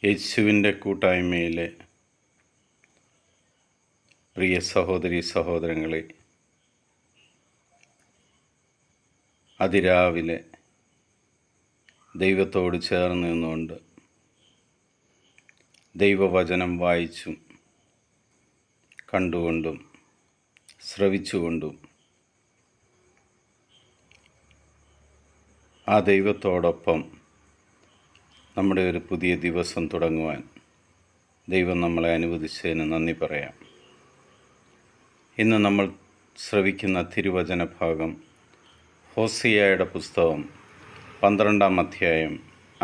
യേശുവിൻ്റെ കൂട്ടായ്മയിലെ പ്രിയ സഹോദരി സഹോദരങ്ങളെ, അതിരാവിലെ ദൈവത്തോട് ചേർന്ന് നിന്നുകൊണ്ട് ദൈവവചനം വായിച്ചും കണ്ടുകൊണ്ടും ശ്രവിച്ചുകൊണ്ടും ആ ദൈവത്തോടൊപ്പം നമ്മുടെ ഒരു പുതിയ ദിവസം തുടങ്ങുവാൻ ദൈവം നമ്മളെ അനുവദിച്ചതിന് നന്ദി പറയാം. ഇന്ന് നമ്മൾ ശ്രവിക്കുന്ന തിരുവചന ഭാഗം ഹോസിയായുടെ പുസ്തകം 12-ാം അധ്യായം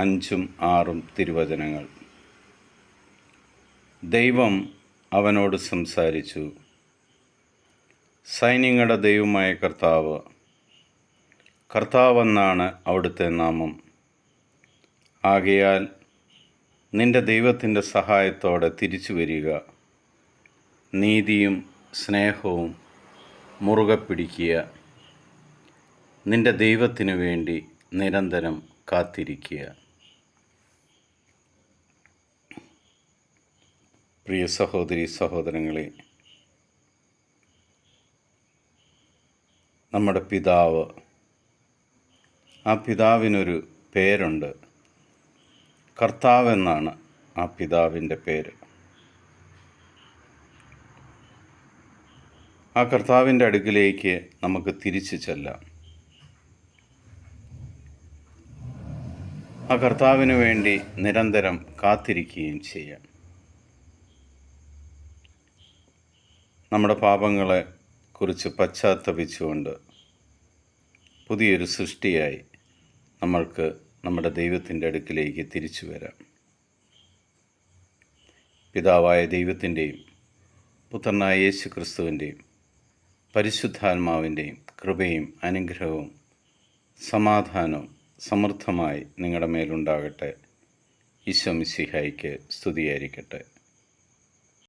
5-6 തിരുവചനങ്ങൾ. ദൈവം അവനോട് സംസാരിച്ചു. സൈന്യങ്ങളുടെ ദൈവമായ കർത്താവെന്നാണ് അവിടുത്തെ നാമം. ആകയാൽ നിന്റെ ദൈവത്തിൻ്റെ സഹായത്തോടെ തിരിച്ചു വരിക, നീതിയും സ്നേഹവും മുറുകെ പിടിക്കുക, നിന്റെ ദൈവത്തിനു വേണ്ടി നിരന്തരം കാത്തിരിക്കുക. പ്രിയ സഹോദരി സഹോദരങ്ങളെ, നമ്മുടെ പിതാവ്, ആ പിതാവിനൊരു പേരുണ്ട്. കർത്താവെന്നാണ് ആ പിതാവിൻ്റെ പേര്. ആ കർത്താവിൻ്റെ അടുക്കിലേക്ക് നമുക്ക് തിരിച്ചു ചെല്ലാം. ആ കർത്താവിന് വേണ്ടി നിരന്തരം കാത്തിരിക്കുകയും ചെയ്യാം. നമ്മുടെ പാപങ്ങളെ കുറിച്ച് പശ്ചാത്തപിച്ചുകൊണ്ട് പുതിയൊരു സൃഷ്ടിയായി നമ്മൾക്ക് നമ്മുടെ ദൈവത്തിൻ്റെ അടുക്കിലേക്ക് തിരിച്ചു വരാം. പിതാവായ ദൈവത്തിൻ്റെയും പുത്രനായ യേശു ക്രിസ്തുവിൻ്റെയും പരിശുദ്ധാത്മാവിൻ്റെയും കൃപയും അനുഗ്രഹവും സമാധാനവും സമൃദ്ധമായി നിങ്ങളുടെ മേലുണ്ടാകട്ടെ. ഈശോ മിശിഹായ്ക്ക് സ്തുതിയായിരിക്കട്ടെ.